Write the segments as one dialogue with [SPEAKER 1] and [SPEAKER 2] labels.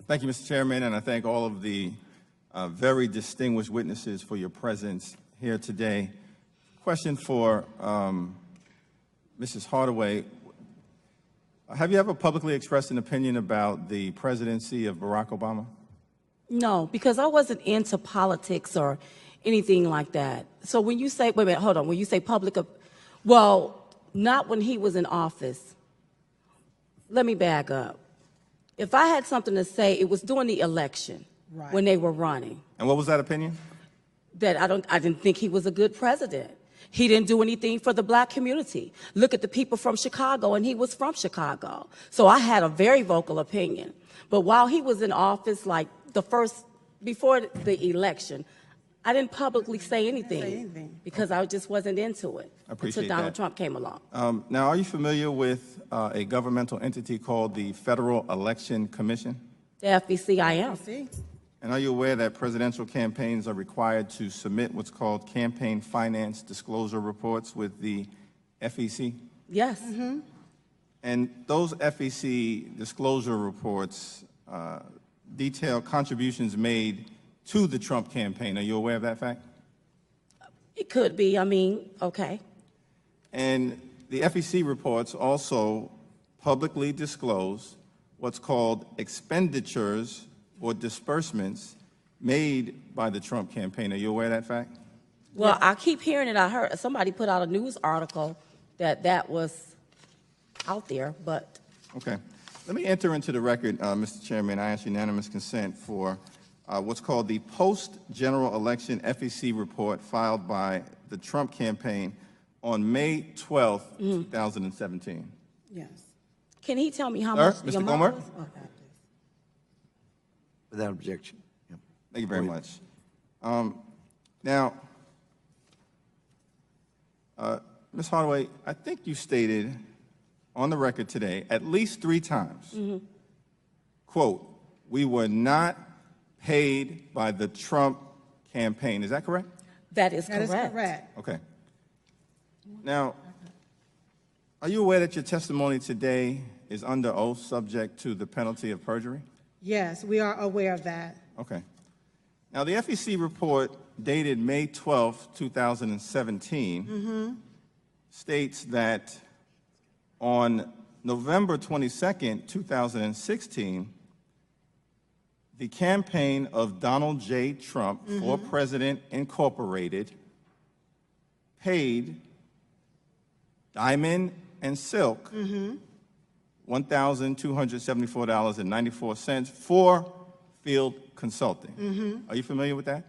[SPEAKER 1] Thank you, Mr. Chairman, and I thank all of the very distinguished witnesses for your presence here today. Question for Mrs. Hardaway. Have you ever publicly expressed an opinion about the presidency of Barack Obama?
[SPEAKER 2] No, because I wasn't into politics or anything like that. So when you say, wait a minute, hold on, when you say public, well, not when he was in office. Let me back up. If I had something to say, it was during the election, right, when they were running.
[SPEAKER 1] And what was that opinion?
[SPEAKER 2] That I didn't think he was a good president. He didn't do anything for the black community. Look at the people from Chicago, and he was from Chicago. So I had a very vocal opinion. But while he was in office, like before the election, I didn't publicly say anything because I just wasn't into it until Donald Trump came along.
[SPEAKER 1] Now, are you familiar with a governmental entity called the Federal Election Commission?
[SPEAKER 2] The FEC, I am.
[SPEAKER 1] And are you aware that presidential campaigns are required to submit what's called campaign finance disclosure reports with the FEC?
[SPEAKER 2] Yes.
[SPEAKER 3] Mm-hmm.
[SPEAKER 1] And those FEC disclosure reports detail contributions made to the Trump campaign. Are you aware of that fact?
[SPEAKER 2] It could be. I mean, okay.
[SPEAKER 1] And the FEC reports also publicly disclose what's called expenditures or disbursements made by the Trump campaign. Are you aware of that fact?
[SPEAKER 2] Well, I keep hearing it. I heard somebody put out a news article that was out there, but.
[SPEAKER 1] Okay. Let me enter into the record, Mr. Chairman, I ask unanimous consent for what's called the post-general election FEC report filed by the Trump campaign on May 12th, 2017.
[SPEAKER 3] Yes.
[SPEAKER 2] Can he tell me how much the
[SPEAKER 1] Mr.
[SPEAKER 2] amount
[SPEAKER 1] Gomer?
[SPEAKER 2] was? Okay.
[SPEAKER 4] Without objection. Yep.
[SPEAKER 1] Thank you very much. Now, Ms. Hardaway, I think you stated on the record today at least 3 times, quote, "We were not paid by the Trump campaign." Is that correct?
[SPEAKER 2] That is correct.
[SPEAKER 3] That is correct.
[SPEAKER 1] Okay. Now, are you aware that your testimony today is under oath subject to the penalty of perjury?
[SPEAKER 3] Yes, we are aware of that.
[SPEAKER 1] Okay. Now, the FEC report dated May 12th, 2017 states that on November 22nd, 2016, the campaign of Donald J. Trump for President Incorporated paid Diamond and Silk $1,274.94 for field consulting. Are you familiar with that?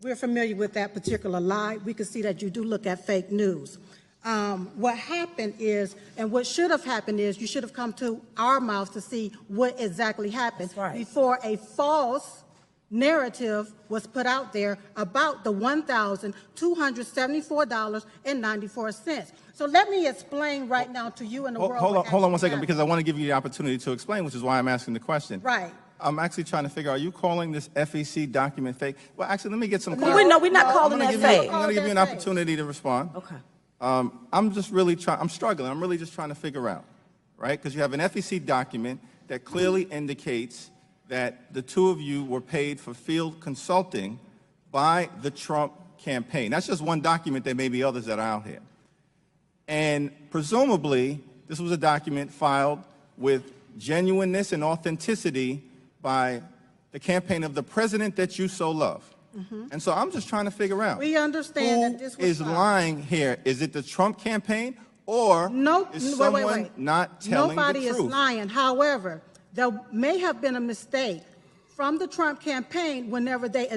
[SPEAKER 3] We're familiar with that particular lie. We can see that you do look at fake news. What happened is, and what should have happened is, you should have come to our mouths to see what exactly happened before a false narrative was put out there about the $1,274.94. So let me explain right now to you in the world.
[SPEAKER 1] Hold on one second, because I want to give you the opportunity to explain, which is why I'm asking the question.
[SPEAKER 3] Right.
[SPEAKER 1] I'm actually trying to figure out, are you calling this FEC document fake? Well, actually, let me get some clarity.
[SPEAKER 2] No, we're not calling that fake.
[SPEAKER 1] I'm going to give you an opportunity to respond.
[SPEAKER 2] Okay.
[SPEAKER 1] I'm just really I'm struggling. I'm really just trying to figure out, right? Because you have an FEC document that clearly indicates that the two of you were paid for field consulting by the Trump campaign. That's just one document. There may be others that are out here. And presumably, this was a document filed with genuineness and authenticity by the campaign of the president that you so love. And so I'm just trying to figure out,
[SPEAKER 3] We understand that this was
[SPEAKER 1] is lying here? Is it the Trump campaign, or is someone not telling
[SPEAKER 3] Nobody
[SPEAKER 1] the truth?
[SPEAKER 3] is lying. However, there may have been a mistake from the Trump campaign whenever they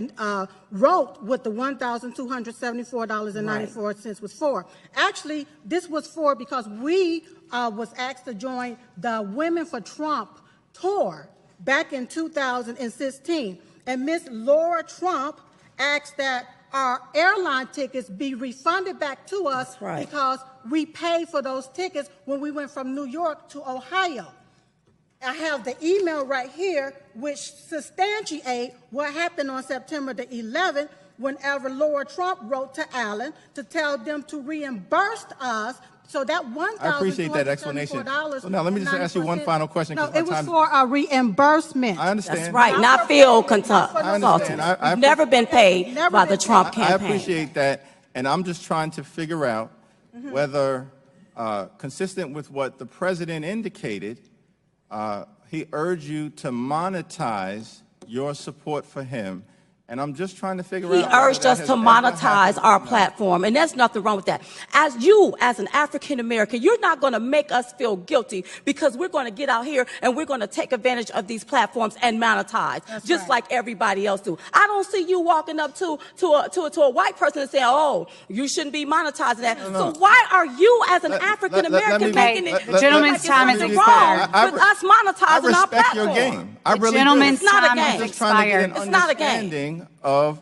[SPEAKER 3] wrote what the $1,274.94 was for. Actually, this was for because we was asked to join the Women for Trump tour back in 2016. And Miss Laura Trump asked that our airline tickets be refunded back to us because we paid for those tickets when we went from New York to Ohio. I have the email right here which substantiate what happened on September the 11th whenever Lord Trump wrote to Allen to tell them to reimburse us. So that $1,274.
[SPEAKER 1] I appreciate that explanation. So now let me just ask you one final question.
[SPEAKER 3] No,
[SPEAKER 1] 'cause my
[SPEAKER 3] it was
[SPEAKER 1] time-
[SPEAKER 3] for a reimbursement.
[SPEAKER 1] I understand.
[SPEAKER 2] That's right, not field consultants.
[SPEAKER 1] I understand.
[SPEAKER 2] We've never been paid
[SPEAKER 3] Never
[SPEAKER 2] by
[SPEAKER 3] been
[SPEAKER 2] the Trump
[SPEAKER 3] paid.
[SPEAKER 1] I
[SPEAKER 2] campaign.
[SPEAKER 1] appreciate that, and I'm just trying to figure out whether, consistent with what the president indicated, he urged you to monetize your support for him. And I'm just trying to figure
[SPEAKER 2] He
[SPEAKER 1] out. whether
[SPEAKER 2] urged
[SPEAKER 1] that
[SPEAKER 2] us
[SPEAKER 1] has
[SPEAKER 2] to
[SPEAKER 1] ever
[SPEAKER 2] monetize
[SPEAKER 1] happened
[SPEAKER 2] our
[SPEAKER 1] or not.
[SPEAKER 2] platform, and there's nothing wrong with that. As you, as an African American, you're not going to make us feel guilty because we're going to get out here and we're going to take advantage of these platforms and monetize, just
[SPEAKER 3] right.
[SPEAKER 2] like everybody else do. I don't see you walking up to a white person and saying, "Oh, you shouldn't be monetizing that." So why are you, as an African American, making it?
[SPEAKER 4] The gentleman's time has expired.
[SPEAKER 2] With us monetizing
[SPEAKER 1] I
[SPEAKER 2] our
[SPEAKER 1] respect
[SPEAKER 2] platform.
[SPEAKER 1] your game. I really
[SPEAKER 4] gentleman's
[SPEAKER 1] do.
[SPEAKER 2] It's not a
[SPEAKER 4] time
[SPEAKER 2] game.
[SPEAKER 4] has
[SPEAKER 1] I'm just trying to get an
[SPEAKER 4] expired.
[SPEAKER 2] It's not a game.
[SPEAKER 1] understanding of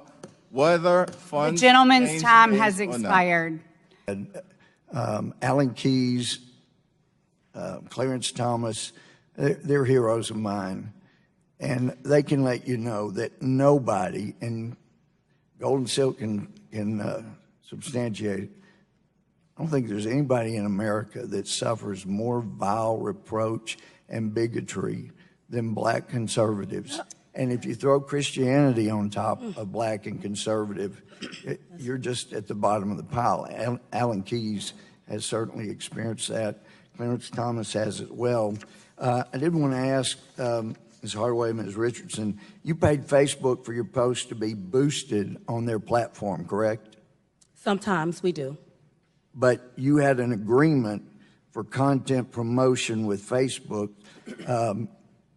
[SPEAKER 1] whether
[SPEAKER 4] The
[SPEAKER 1] funds.
[SPEAKER 4] gentleman's
[SPEAKER 1] change
[SPEAKER 4] time
[SPEAKER 1] names
[SPEAKER 4] has
[SPEAKER 1] or not.
[SPEAKER 4] expired.
[SPEAKER 5] Alan Keyes, Clarence Thomas, they're heroes of mine. And they can let you know that nobody, and Golden Silt can substantiate, I don't think there's anybody in America that suffers more vile reproach and bigotry than black conservatives. And if you throw Christianity on top of black and conservative, you're just at the bottom of the pile. Alan Keyes has certainly experienced that. Clarence Thomas has as well. I did want to ask Ms. Hardaway and Ms. Richardson, you paid Facebook for your post to be boosted on their platform, correct?
[SPEAKER 2] Sometimes we do.
[SPEAKER 5] But you had an agreement for content promotion with Facebook.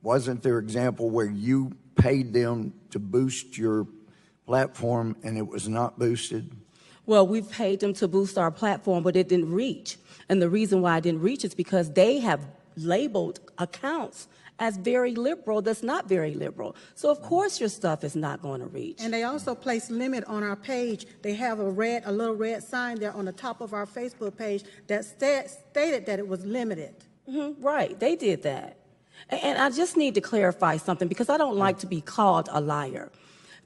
[SPEAKER 5] Wasn't there an example where you paid them to boost your platform and it was not boosted?
[SPEAKER 2] Well, we've paid them to boost our platform, but it didn't reach. And the reason why it didn't reach is because they have labeled accounts as very liberal that's not very liberal. So, of course, your stuff is not going to reach.
[SPEAKER 3] And they also place limit on our page. They have a little red sign there on the top of our Facebook page that stated that it was limited.
[SPEAKER 2] Right, they did that. And I just need to clarify something because I don't like to be called a liar.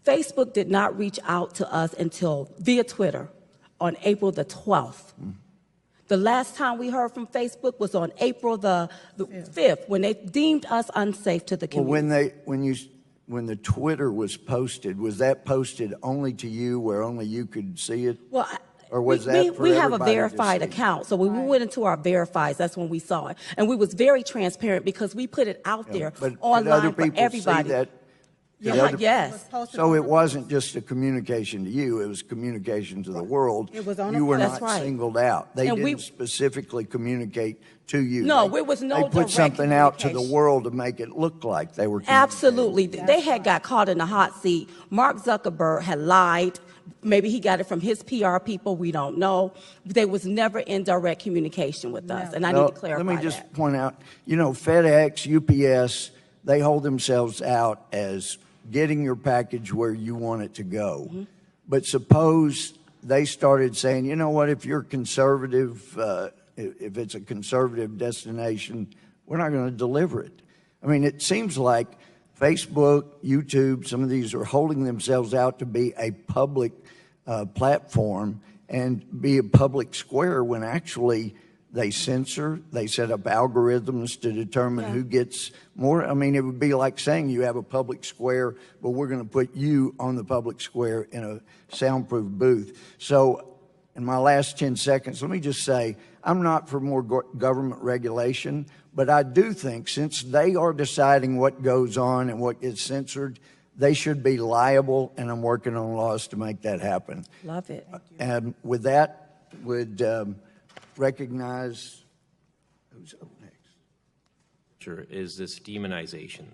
[SPEAKER 2] Facebook did not reach out to us until via Twitter on April the 12th. The last time we heard from Facebook was on April the 5th when they deemed us unsafe to the community.
[SPEAKER 5] Well, when the Twitter was posted, was that posted only to you where only you could see it?
[SPEAKER 2] Well,
[SPEAKER 5] or was
[SPEAKER 2] we
[SPEAKER 5] that for
[SPEAKER 2] have a
[SPEAKER 5] everybody to
[SPEAKER 2] verified
[SPEAKER 5] see?
[SPEAKER 2] account, so when we went into our verifieds, that's when we saw it, and we was very transparent because we put it out there
[SPEAKER 5] But did
[SPEAKER 2] online
[SPEAKER 5] other
[SPEAKER 2] for
[SPEAKER 5] people
[SPEAKER 2] everybody.
[SPEAKER 5] see that?
[SPEAKER 2] Yes.
[SPEAKER 5] So it wasn't just a communication to you, it was communication to the world.
[SPEAKER 3] It was on
[SPEAKER 5] You were
[SPEAKER 2] That's
[SPEAKER 5] not
[SPEAKER 2] right.
[SPEAKER 5] singled out. They
[SPEAKER 2] And
[SPEAKER 5] didn't specifically communicate to you.
[SPEAKER 2] No,
[SPEAKER 5] They-
[SPEAKER 2] it was no
[SPEAKER 5] They put
[SPEAKER 2] direct
[SPEAKER 5] something out to the
[SPEAKER 2] communication.
[SPEAKER 5] world to make it look like they were communicating.
[SPEAKER 2] Absolutely. They had got caught in the hot seat. Mark Zuckerberg had lied. Maybe he got it from his PR people. We don't know. They was never in direct communication with us, and I need to clarify
[SPEAKER 5] Let me just
[SPEAKER 2] that.
[SPEAKER 5] point out, FedEx, UPS, they hold themselves out as getting your package where you want it to go. But suppose they started saying, you know what, if you're conservative, if it's a conservative destination, we're not going to deliver it. I mean, it seems like Facebook, YouTube, some of these are holding themselves out to be a public platform and be a public square when actually they censor, they set up algorithms to determine who gets more. I mean, it would be like saying you have a public square, but we're going to put you on the public square in a soundproof booth. So in my last 10 seconds, let me just say, I'm not for more government regulation, but I do think since they are deciding what goes on and what gets censored, they should be liable, and I'm working on laws to make that happen.
[SPEAKER 2] Love it.
[SPEAKER 5] And with that, would recognize who's up next.
[SPEAKER 6] Is this demonization,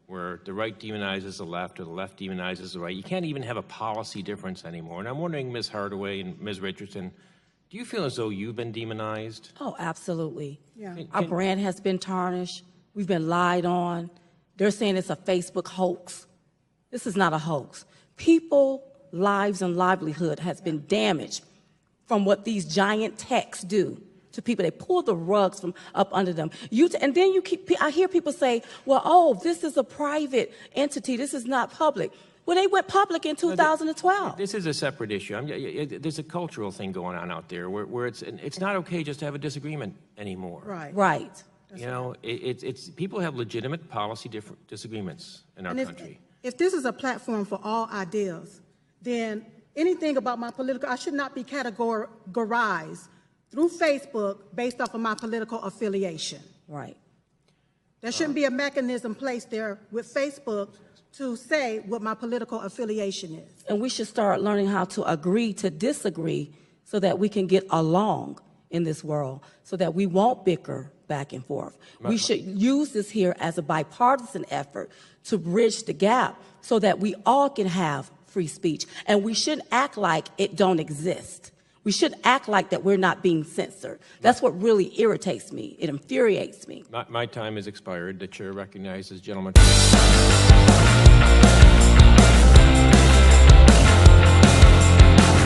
[SPEAKER 6] where the right demonizes the left or the left demonizes the right. You can't even have a policy difference anymore. And I'm wondering, Ms. Hardaway and Ms. Richardson, do you feel as though you've been demonized?
[SPEAKER 2] Oh, absolutely.
[SPEAKER 3] Yeah.
[SPEAKER 2] Our brand has been tarnished. We've been lied on. They're saying it's a Facebook hoax. This is not a hoax. People, lives, and livelihood has been damaged from what these giant techs do to people. They pull the rugs from up under them. And then I hear people say, well, oh, this is a private entity. This is not public. Well, they went public in 2012.
[SPEAKER 6] This is a separate issue. There's a cultural thing going on out there where it's not okay just to have a disagreement anymore.
[SPEAKER 3] Right.
[SPEAKER 2] Right.
[SPEAKER 6] You know, it's people have legitimate policy disagreements in our
[SPEAKER 3] And
[SPEAKER 6] country.
[SPEAKER 3] if this is a platform for all ideas, then anything about my political, I should not be categorized through Facebook based off of my political affiliation.
[SPEAKER 2] Right.
[SPEAKER 3] There shouldn't be a mechanism placed there with Facebook to say what my political affiliation is.
[SPEAKER 2] And we should start learning how to agree to disagree so that we can get along in this world, so that we won't bicker back and forth. We should use this here as a bipartisan effort to bridge the gap so that we all can have free speech. And we shouldn't act like it don't exist. We should act like that we're not being censored. That's what really irritates me. It infuriates me.
[SPEAKER 6] My time has expired. The chair recognizes gentleman.